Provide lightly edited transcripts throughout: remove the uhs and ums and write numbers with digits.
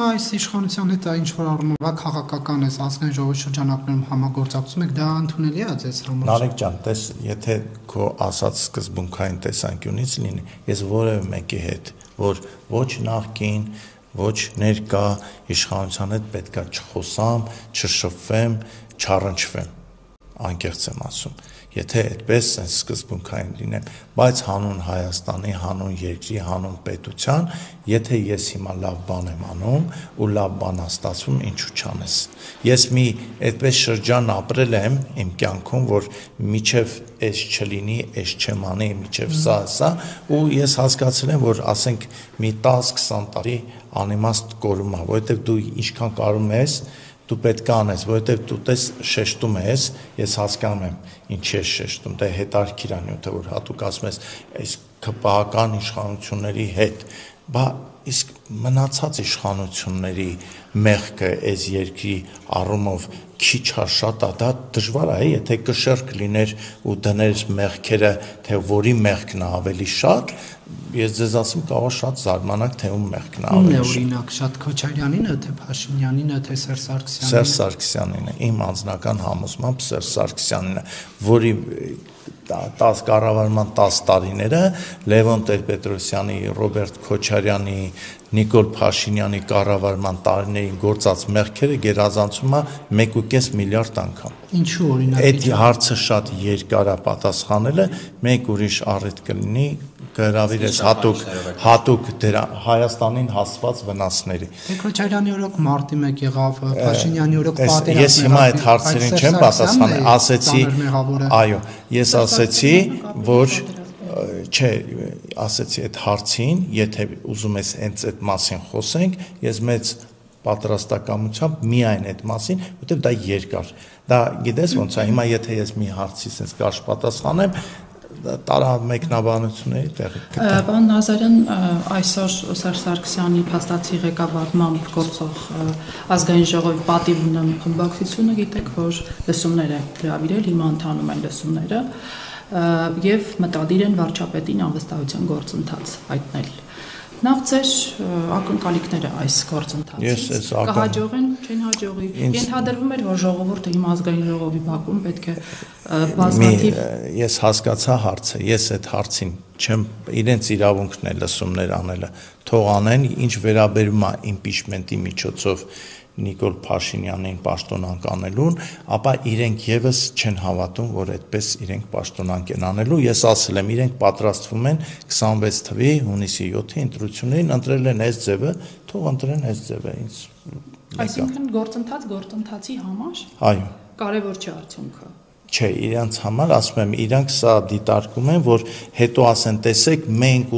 հիմա այս իշխանության հետ ինչ որ առումով քաղաքական էս ազգային ժողովի շրջանակներում համագործակցում եք, դա ընդունելի է ձեզ համար։ Նարեկ ջան, տես, եթե քո ասած սկզբունքային տեսանկյունից լինի, ես որևէ մեկի հետ, որ ոչ նախկին, ոչ ներկա իշխանության հետ պետքա չխոսամ, չշփվեմ, չառնչվեմ, անկեղծ եմ ասում։ Եթե այդպես sense սկզբունքային լինեմ, բայց հանուն Հայաստանի, հանուն երկրի, հանուն պետության, եթե ես հիմա լավ բան եմ անում ու լավ բան է ստացվում, ինչու չանես։ Ես մի այդպես շրջան ապրել եմ իմ կյանքում, որ միջև այս չլինի, այս չեմ անի, միջև սա, ու ես հասկացել եմ, որ ասենք մի 10-20 տարի անիմաստ կորում է, որովհետև դու ինչքան կարում ես դու պետք է անես, որովհետև դու տես շեշտում ես, ես հասկանում եմ ինչի ես շեշտում, դա հետարքիր անյութը, որ հատուկ ասում ես այս ԿՊԱ-ական իշխանությունների հետ, բա իսկ մնացած իշխանությունների մեղքը այս երկրի առումով քիչ է շատ է, դա դժվար է, եթե կշեռք լիներ ու դներ մեղքերը, թե որի մեղքն է ավելի շատ, ես ձեզ ասում կարող շատ զարմանաք, թե ում մեղքն է ավելի շատ։ Օրինակ շատ Քոչարյանինը, թե Փաշինյանինը, թե Սերժ Սարգսյանինը։ Սերժ Սարգսյանինը, իմ անձնական համոզմամբ Սերժ Սարգսյանինը, որի 10 կառավարման 10 տարիները Լևոն Տեր-Պետրոսյանի, Ռոբերտ Քոչարյանի, Նիկոլ Փաշինյանի կառավարման տարիներին գործած մեղքերը գերազանցում է 1.5 միլիարդ անգամ։ Ինչու օրինակ։ Այդ հարցը շատ երկար է պատասխանելը, մեկ ուրիշ առիթ կլինի կհրավիրես հատուկ Հայաստանին հասված վնասների։ Թե Քոչարյանի օրոք մարտի 1 եղավ, Փաշինյանի օրոք պատերազմը։ Ես հիմա այդ հարցերին չեմ պատասխանել, ասեցի, այո, ես ասեցի, որ չէ, ասեցի այդ հարցին, եթե ուզում ես հենց այդ մասին խոսենք, ես մեծ պատրաստակամությամբ միայն այդ մասին, որտեղ դա երկար։ Դա գիտես ոնց է, հիմա եթե ես մի հարցի sense կարճ պատասխանեմ, տարամեկնաբանությունների տեղի կտա։ Պարոն Նազարյան, այսօր Սերժ Սարգսյանի փաստացի ղեկավարմամբ գործող ազգային ժողովի պատիվ ունեմ խմբակցությունը, գիտեք, որ լսումներ է հրավիրել, հիմա ընթանում են լսումները եւ մտադիր են վարչապետին անվստահության գործընթաց հայտնել։ Նախ ձեր ակնկալիքները այս գործընթացից կհաջողեն, չեն հաջողի։ Ենթադրվում էր, որ ժողովուրդը հիմա ազգային ժողովի բակում պետք է բազմաթիվ։ Ես հասկացա հարցը, ես այդ հարցին չեմ, իրենց իրավունքն է լսումներ անելը, թող անեն, ինչ վերաբերում է իմպիչմենտի միջոցով Նիկոլ Փաշինյանին պաշտոնանկ անելուն, ապա իրենք եւս չեն հավատում, որ այդպես իրենք պաշտոնանկ են անելու։ Ես ասել եմ, իրենք պատրաստվում են 26 թվականի հունիսի 7-ի ընտրություններին, ընտրել են այս ձևը, թող ընտրեն այս ձևը, ինձ։ Այսինքն գործընթացի համար։ Այո։ Կարևոր չէ արդյունքը։ Չէ, իրանց համար ասում եմ, իրանք սա դիտարկում են, որ հետո ասեն, տեսեք, մենք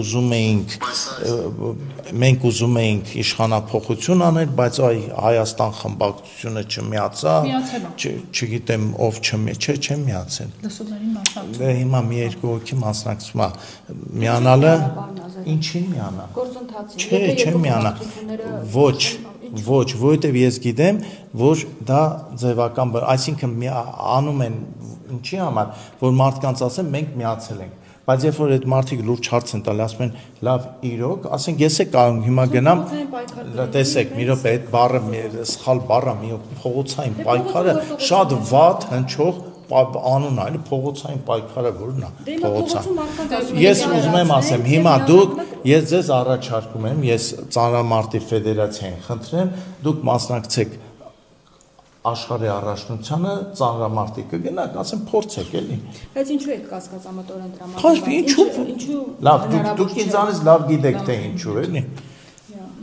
ուզում էինք իշխանափոխություն անել, բայց Հայաստան խմբակցությունը չմիացավ, չգիտեմ ով չեմ միացել։ Լսումներին մասնակցում։ Հիմա մի երկու հոգի մասնակցում է, միանալը ինչին միանա։ Գործընթացին։ Չէ, միանա։ Ոչ, որովհետև ես գիտեմ, որ դա ձևական, այսինքն անում են ինչի համար, որ մարդկանց ասեն մենք միացել ենք, բայց երբ որ այդ մարդիկ լուրջ հարց են տալի, ասում են լավ իրոք, ասենք ես է կարող հիմա գնամ, տեսեք, մի րոպե այդ բառը սխալ բառ է, մի փողոցային պայքարը շատ վատ հնչող անուն այլ փողոցային պայքարը որն է փողոցային։ Ես ուզում եմ ասեմ, հիմա դուք, ես ձեզ առաջարկում եմ, ես Ծանրամարտի ֆեդերացիային խնդրեմ, դուք մասնակցեք աշխարհի առաջնությանը, Ծանրամարտի կգնաք, ասեմ փորձեք էլի։ Բայց ինչու է կասկածամտորեն տրամադրված։ Ինչու։ Լավ, դուք ինձանից լավ գիտեք թե ինչու էլի։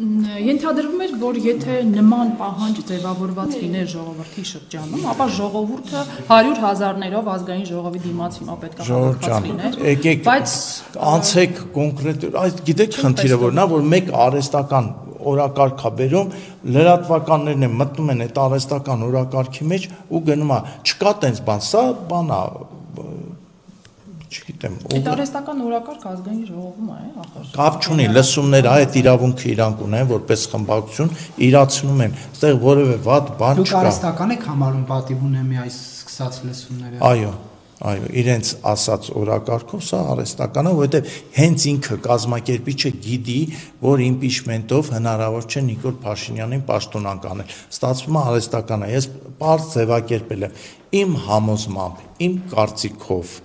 Ենթադրվում էր, որ եթե նման պահանջ ձևավորված լիներ ժողովրդի շրջանում, ապա ժողովուրդը 100,000-ներով ազգային ժողովի դիմաց հիմա պետք է հավաքված լիներ, բայց անցեք կոնկրետ, այս գիտեք խնդիրը որն է, որ մեկ արհեստական օրակարգ է բերում, լրատվականներն են մտնում են այդ արհեստական օրակարգի մեջ ու գնում է, չկա տենց բան, սա բան է, չգիտեմ։ Այդ արհեստական օրակարգ ազգային ժողովում է, ախր։ Կապ չունի, լսումներ, այդ իրավունքը իրանք ունեն, որպես խմբակցություն իրացնում են, այստեղ որևէ վատ բան չկա։ Դուք արհեստական եք համարում պատիվ ունեմի այս սկսած լսումները։ Այո, Այո, իրենց ասած օրակարգով սա արհեստական է, որովհետև հենց ինքը կազմակերպիչը գիտի, որ իմպիչմենտով հնարավոր չէ Նիկոլ Փաշինյանին պաշտոնանկ անել։ Ստացվում է արհեստական է։ Ես բարձ ձևակերպել եմ իմ համոզմամբ, իմ կարծիքով,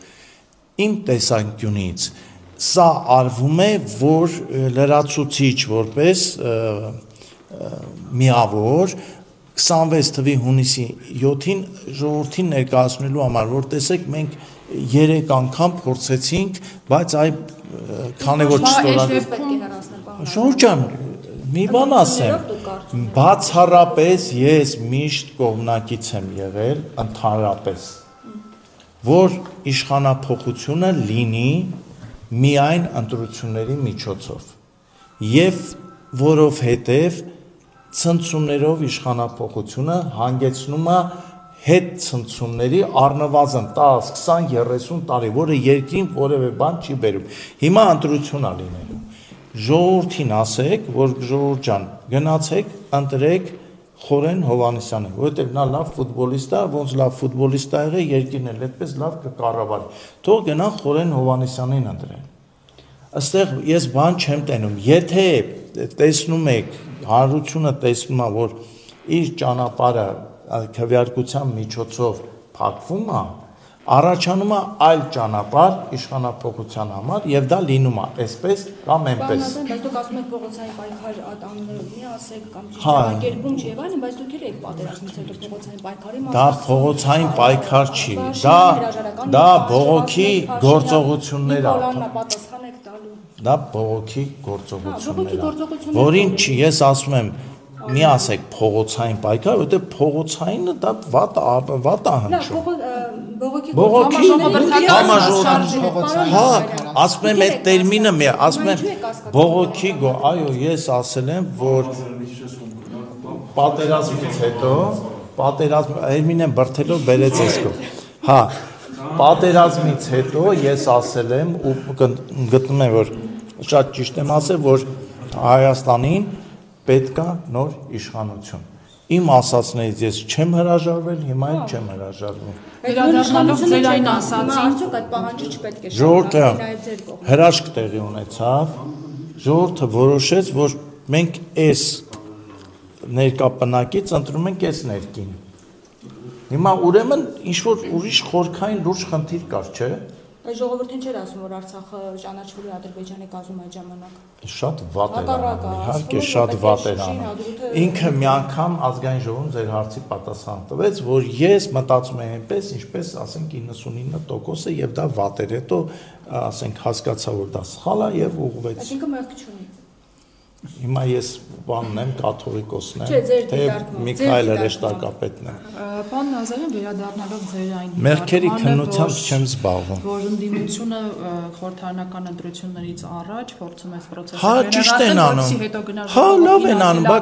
իմ տեսանկյունից սա արվում է, որ լրացուցիչ որպես միավոր 26 թվի հունիսի 7-ին ժողովրդին ներկայացնելու համար, որ տեսեք մենք 3 անգամ փորձեցինք, բայց այ քանի որ չստորագրվեց։ Ժողովուրդ ջան, մի բան ասեմ, բացառապես ես միշտ կողմնակից եմ եղել ընդհանրապես, որ իշխանափոխությունը լինի միայն ընտրությունների միջոցով եւ որովհետեւ ցնցումներով իշխանափոխությունը հանգեցնում է հետ ցնցումների առնվազն 10, 20, 30 տարի, որը երկրին որևէ բան չի բերում։ Հիմա ընտրություն է լինելու։ Ժողովրդին ասեք, որ ժողովուրդ ջան, գնացեք, ընտրեք Խորեն Հովհաննիսյանին, որովհետև նա լավ ֆուտբոլիստ է, ոնց լավ ֆուտբոլիստ է եղել, երկիրն էլ այդպես լավ կկառավարի։ Թող գնան Խորեն Հովհաննիսյանին ընտրեն։ Այստեղ ես բան չեմ տենում։ Եթե տեսնում եք հանրությունը տեսնում է, որ իր ճանապարհը քվեարկության միջոցով փակվում է, առաջանում է այլ ճանապարհ իշխանափոխության համար եւ դա լինում է այսպես կամ այնպես։ Բայց դուք ասում եք փողոցային պայքար անունը մի ասեք կամ ճիշտ ձևակերպում չի եւ այլն, բայց դուք էլ եք պատերազմից հետո փողոցային պայքարի մասնակցել։ Դա փողոցային պայքար չի, դա բողոքի գործողություններ է։ Պատասխան եք տալու։ Դա բողոքի գործողություններ է, որին չի, ես ասում եմ, մի ասեք փողոցային պայքար, որտեղ փողոցայինը դա վատ է հնչում։ Բողոքի հա, ասում եմ այդ տերմինը մի, ասում եմ բողոքի, այո, ես ասել եմ, որ պատերազմից հետո, Էրմին եմ բրթելով բերեց էսկո, հա, պատերազմից հետո ես ասել եմ ու գտնում եմ, որ շատ ճիշտ եմ ասել, որ Հայաստանին պետք է նոր իշխանություն։ Իմ ասածներից ես չեմ հրաժարվել, հիմա էլ չեմ հրաժարվում։ Վերադառնալով ձեր այն ասացին, արդյոք այդ պահանջը չպետք է ժողովուրդը նաև ձեր կողմից։ հրաշք տեղի ունեցավ, ժողովուրդը որոշեց, որ մենք այս ներկա պնակից ընտրում ենք այս ներքին։ Հիմա ուրեմն ինչ-որ ուրիշ խորքային լուրջ խնդիր կար, չէ՞։ Այս ժողովրդին չէր ասում, որ Արցախը ճանաչվելու Ադրբեջանի կազմում այդ ժամանակ։ Շատ վատ էր անում, իհարկե շատ վատ էր անում։ Ինքը մի անգամ ազգային ժողովում ձեր հարցի պատասխան տվեց, որ ես մտածում եմ այնպես, ինչպես ասենք 99%-ը եւ դա վատ էր, հետո ասենք հասկացա, որ դա սխալ է եւ ուղղվեց։ Այսինքն մեղք չունի։ Հիմա ես բանն եմ, կաթողիկոսն եմ, Չէ, ձեր թե դիտարկմամբ, Միքայել հրեշտակապետն եմ։ Պարոն Նազարյան, վերադառնալով ձեր այն Մեղքերի քննությամբ չեմ զբաղվում։ Որ ընդդիմությունը խորհրդարանական ընտրություններից առաջ փորձում է process-ը Հա, ճիշտ են անում։ Հա, լավ են անում, բա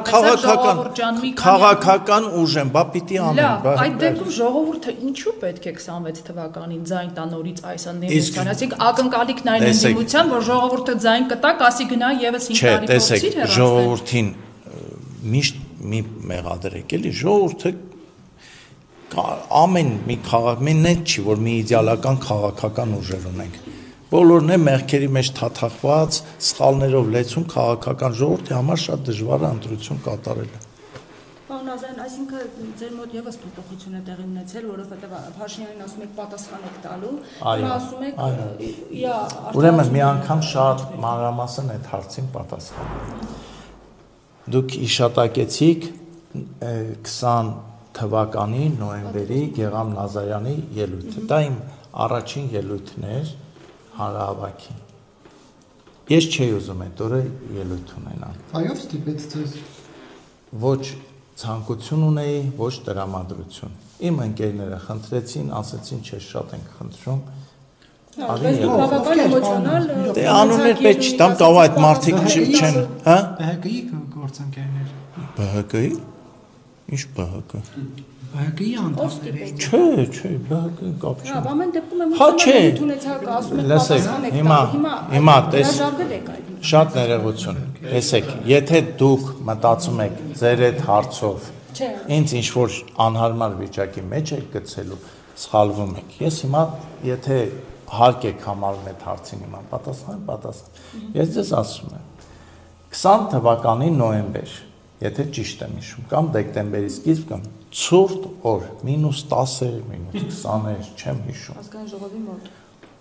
քաղաքական ուժ են, բա պիտի անեն, բա։ Այդ դեպքում ժողովուրդը ինչու պետք է 26 թվականին ձայն տա նորից այս ընդդիմության, այսինքն ակնկալիքն այն ընդդիմության, որ ժողովուրդը ձայն կտա, կասի գնա եւս 5 տարի փորձի հեռացնել։ Ժողովրդին միշտ մի մեղադրեք, էլի ժողովուրդը ամեն մի քաղաքմենն չի, որ մի իդեալական քաղաքական ուժեր ունենք։ Բոլորն է մեղքերի մեջ թաթախված, սխալներով լեցուն քաղաքական ժողովրդի համար շատ դժվար է ընտրություն կատարելը։ Պարոն Նազարյան, այսինքն ձեր մոտ եւս փոփոխություն է տեղի ունեցել, որովհետեւ Փաշինյանին ասում եք պատասխան եք տալու, հիմա ասում եք ուրեմն մի անգամ շատ մանրամասն այդ հարցին պատասխան։ Դուք իշատակեցիք 20 թվականի նոյեմբերի Գեգամ Նազարյանի ելույթը։ Դա իմ առաջին ելույթն էր հանրահավաքին։ Ես չէի ուզում այդ օրը ելույթ ունենալ։ Այո, ստիպեց ձեզ։ Ոչ ցանկություն ունեի, ոչ տրամադրություն։ Իմ ընկերները խնդրեցին, ասեցին, չէ, շատ ենք խնդրում։ Բայց դուք բավական էմոցիոնալ Դե անուններ պետք չի, տամ կարող այդ մարդիկ չեն, հա? ԲՀԿ-ի գործընկերներ։ ԲՀԿ-ի։ Ինչ ԲՀԿ։ ԲՀԿ-ի անդամներ էին։ Չէ, ԲՀԿ-ի կապ չի։ Հա, ամեն դեպքում Հա, չէ։ ունեցաք, ասում եք Լսեք, պատասխան եք հիմա հրաժարվել եք այդ։ շատ ներողություն։ Տեսեք, եթե դուք մտածում եք ձեր այդ հարցով Չէ։ ինձ ինչ որ անհարմար վիճակի մեջ եք գցելու, սխալվում եք։ Ես հիմա եթե հարկ եք համարում այդ հարցին հիմա պատասխան։ Ես ձեզ ասում եմ 20 թվականի նոյեմբեր, եթե ճիշտ եմ հիշում, կամ դեկտեմբերի սկիզբ կամ ցուրտ օր, -10 էր, -20 էր, չեմ հիշում։ Ազգային ժողովի մոտ։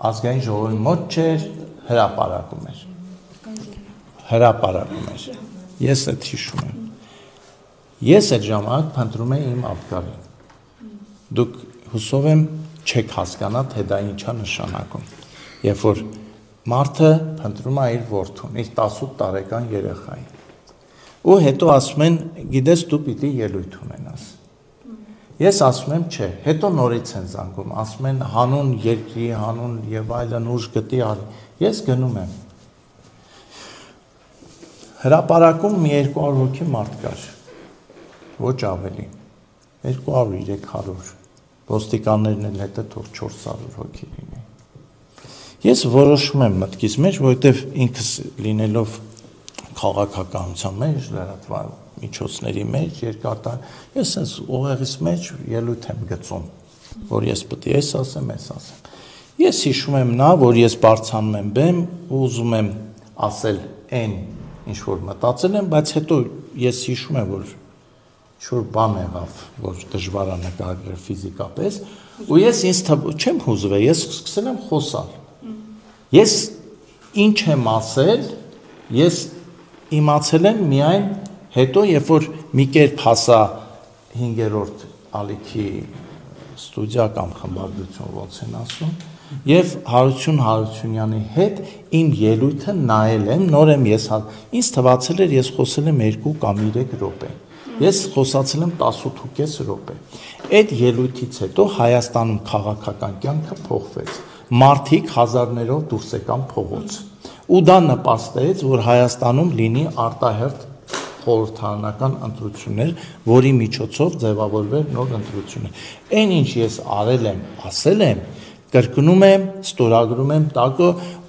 Ազգային ժողովի մոտ չէր, հրապարակում էր։ Հրապարակում էր։ Ես այդ հիշում եմ։ Ես այդ ժամանակ փնտրում էի իմ ապկարին։ Դուք հուսով եմ չեք հասկանա, թե դա ինչա նշանակում։ Երբ որ մարդը փնտրում է իր որդուն, իր 18 տարեկան երեխային։ Ու հետո ասում են, գիտես դու պիտի ելույթ ունենաս։ Ես ասում եմ, չէ, հետո նորից են զանգում, ասում են հանուն երկրի, հանուն եւ այլն ուժ գտի արի։ Ես գնում եմ։ Հրապարակում մի 200 հոգի մարդ կար։ Ոչ ավելի։ 200-300։ Ոստիկաններն էլ հետո թող 400 հոգի լինի։ Ես որոշում եմ մտքիս մեջ, որովհետև ինքս լինելով քաղաքականության մեջ, լրատվական միջոցների մեջ երկար տարի, ես այս ուղեղիս մեջ ելույթ եմ գծում, որ ես պետք է ասեմ, ասեմ։ Ես հիշում եմ նա, որ ես բարձանում եմ բեմ ու ուզում եմ ասել այն, ինչ որ մտածել եմ, բայց հետո ես հիշում եմ, որ ինչ-որ բան եղավ, որ դժվար է նկարագրել ֆիզիկապես, ու ես ինձ չեմ հուզվել, ես սկսել եմ խոսալ։ Ես ինչ եմ ասել, ես իմացել եմ միայն հետո, երբ որ մի կերպ հասա 5-րդ ալիքի ստուդիա կամ խմբագրություն, ոնց են ասում, եւ Հարություն Հարությունյանի հետ իմ ելույթը նայել եմ, նոր եմ ես ինձ թվացել էր ես խոսել եմ 2 կամ 3 րոպե։ Ես խոսացել եմ 18.5 րոպե։ Այդ ելույթից հետո Հայաստանում քաղաքական կյանքը փոխվեց։ Մարդիկ հազարներով դուրս եկան փողոց։ Ու դա նպաստեց, որ Հայաստանում լինի արտահերթ խորհրդարանական ընտրություններ, որի միջոցով ձևավորվեր նոր ընտրություններ։ Այն ինչ ես արել եմ, ասել եմ, կրկնում եմ, ստորագրում եմ տակը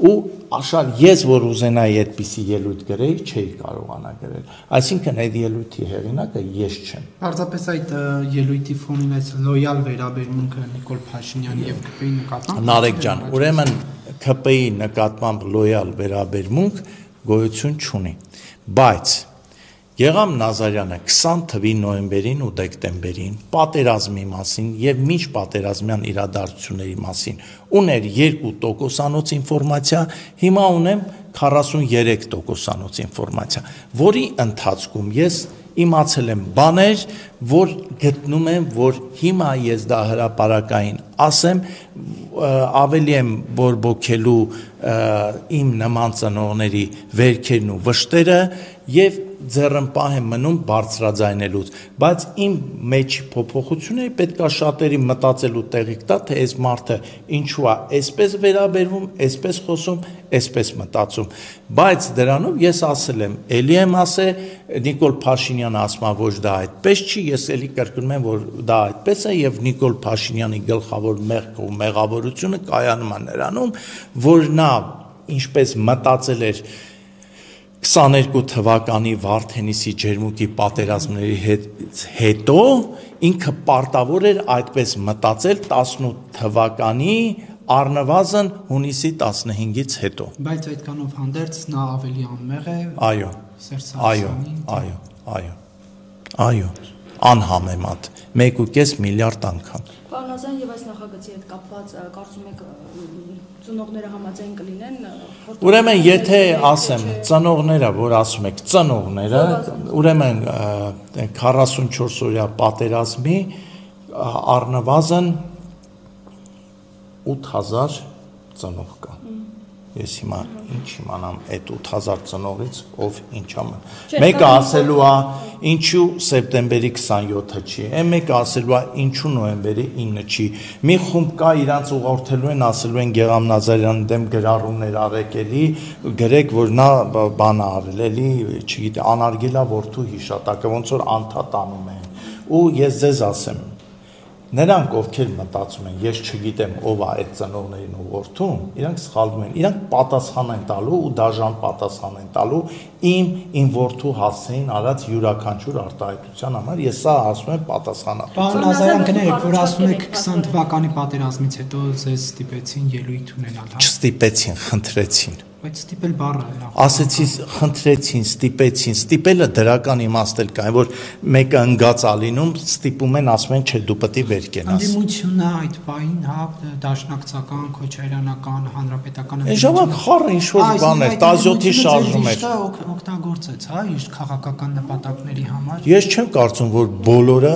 ու աշալ ես որ ուզենայի այդպիսի ելույթ գրեի, չէի կարողանա գրել։ Այսինքն այդ ելույթի հեղինակը ես չեմ։ Պարզապես այդ ելույթի ֆոնին այս լոյալ վերաբերմունքը Նիկոլ Փաշինյանի եւ ԿՊ-ի նկատմամբ Նարեկ ջան, ուրեմն ԿՊ-ի նկատմամբ լոյալ վերաբերմունք գոյություն չունի, բայց Եղամ Նազարյանը 20 թվականի նոյեմբերին ու դեկտեմբերին պատերազմի մասին եւ միջ պատերազմյան իրադարձությունների մասին ուներ 2% ինֆորմացիա, հիմա ունեմ 43% ինֆորմացիա, որի ընթացքում ես իմացել եմ բաներ, որ գտնում եմ, որ հիմա ես դա հրապարակային ասեմ, ավելի եմ բորբոքելու իմ նման ծնողների վերքերն ու վշտերը եւ ձեռնպահ եմ մնում բարձրաձայնելուց, բայց իմ մեջ փոփոխությունը պետքա շատերի մտածելու տեղիք տա, թե այս մարդը ինչու է այսպես վերաբերվում, այսպես խոսում, այսպես մտածում, բայց դրանով ես ասել եմ, ելի եմ ասել, Նիկոլ Փաշինյանը ասում է, որ դա այդպես չի, ես ելի կրկնում եմ, որ դա այդպես է եւ Նիկոլ Փաշինյանի գլխավոր մեղքը ու մեղավորությունը կայանում է նրանում, որ նա ինչպես մտածել էր 22 թվականի Վարդենիսի ջերմուկի պատերազմների հետո ինքը պարտավոր էր այդպես մտածել 18 թվականի առնվազն հունիսի 15-ից հետո։ Բայց այդքանով հանդերձ նա ավելի անմեղ է։ Այո։ Այո, անհամեմատ 1.5 միլիարդ անգամ։ Պարոն Ազյան, եւ այս նախագծի հետ կապված կարծում եք ծնողները համաձայն կլինեն։ Ուրեմն եթե ասեմ ծնողները, որ ասում եք ծնողները, ուրեմն 44 օրյա պատերազմի առնվազն 8000 ծնող կա։ Ես հիմա ինչ իմանամ այդ 8000 ծնողից ով ինչա մն։ Մեկը ասելու է ինչու սեպտեմբերի 27-ը չի, մեկը ասելու է ինչու նոյեմբերի 9-ը չի։ Մի խումբ կա իրանց ուղղորդելու են, ասելու են Գեգամ Նազարյանի դեմ գրառումներ արեք էլի, գրեք որ նա բան արել էլի, չգիտեմ, անարգելա որդու հիշատակը, ոնց որ անդադանում են։ Ու ես ձեզ ասեմ, Նրանք, ովքեր մտածում են, ես չգիտեմ ով է այդ ծնողներին ու որդուն, իրանք սխալվում են, իրանք պատասխան են տալու ու դաժան պատասխան են տալու իմ որդու հասցեին արած յուրաքանչյուր արտահայտության համար, ես սա ասում եմ պատասխանատվություն։ Պարոն Ազարյան, գնահեք, որ ասում եք 20 թվականի պատերազմից հետո ձեզ ստիպեցին ելույթ ունենալ, հա։ Չստիպեցին, խնդրեցին։ Բայց ստիպել բառը Ասեցի խնդրեցին, ստիպեցին, ստիպելը դրական իմաստ կա, որ մեկը ընկած ալինում ստիպում են, ասում են, չէ, դու պետք է վեր կենաս։ Ընդդիմությունը այդ պահին, հա, դաշնակցական, քոչարյանական, հանրապետական Այն ժամանակ խառը ինչ որ բան էր, տազյոթի շարժում էր։ Օգտագործեց, հա, իր քաղաքական նպատակների համար։ Ես չեմ կարծում, որ բոլորը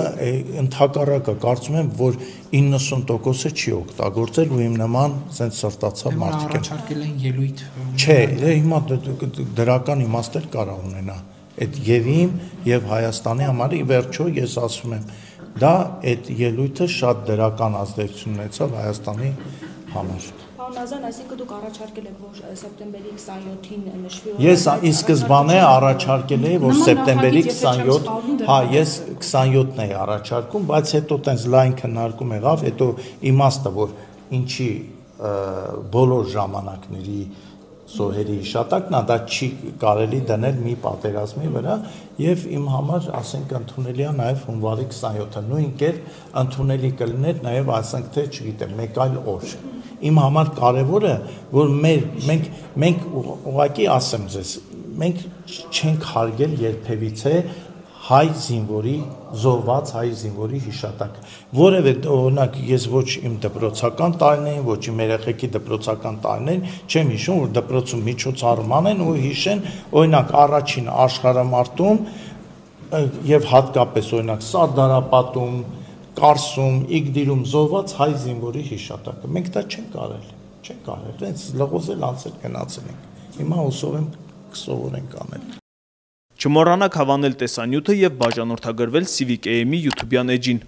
ընդհակառակը կարծում եմ, որ 90%-ը չի օգտագործել ու իմ նման sense սրտացավ մարդիկ են։ Առաջարկել են ելույթ։ Չէ, հիմա դրական իմաստ էլ կարա ունենա։ Այդ եւ իմ եւ Հայաստանի համար ի վերջո ես ասում եմ, դա այդ ելույթը շատ դրական ազդեցություն ունեցավ Հայաստանի համար։ Պարոն Ազարյան, այսինքն դուք առաջարկել եք, որ սեպտեմբերի 27-ին նշվի օրը։ Ես ի սկզբանե առաջարկել էի, որ սեպտեմբերի 27, հա, ես 27-ն էի առաջարկում, բայց հետո տենց լայն քննարկում եղավ, հետո իմաստը, որ ինչի բոլոր ժամանակների զոհերի հիշատակն դա չի կարելի դնել մի պատերազմի վրա եւ իմ համար, ասենք, ընդունելի է նաեւ հունվարի 27-ը, նույն կերպ ընդունելի կլիներ նաեւ, ասենք, թե, չգիտեմ, մեկ այլ օր։ Իմ համար կարևորը, որ մենք ուղղակի ասեմ ձեզ, մենք չենք հարգել երբևիցե հայ զինվորի զոհված հայ զինվորի հիշատակը, որևէ օրինակ ես ոչ իմ դպրոցական տարիներին, ոչ իմ երեխեքի դպրոցական տարիներին չեմ հիշում, որ դպրոցում միջոցառում անեն ու հիշեն, օրինակ առաջին աշխարհամարտում եւ հատկապես օրինակ Սարդարապատում, Կարսում, Իգդիրում զոհված հայ զինվորի հիշատակը։ Մենք դա չենք արել, հենց լղոզել անցել գնացել ենք։ Հիմա հուսով եմ կսովորենք անել։ Չմոռանաք հավանել տեսանյութը եւ բաժանորդագրվել Civic AM-ի YouTube-յան էջին։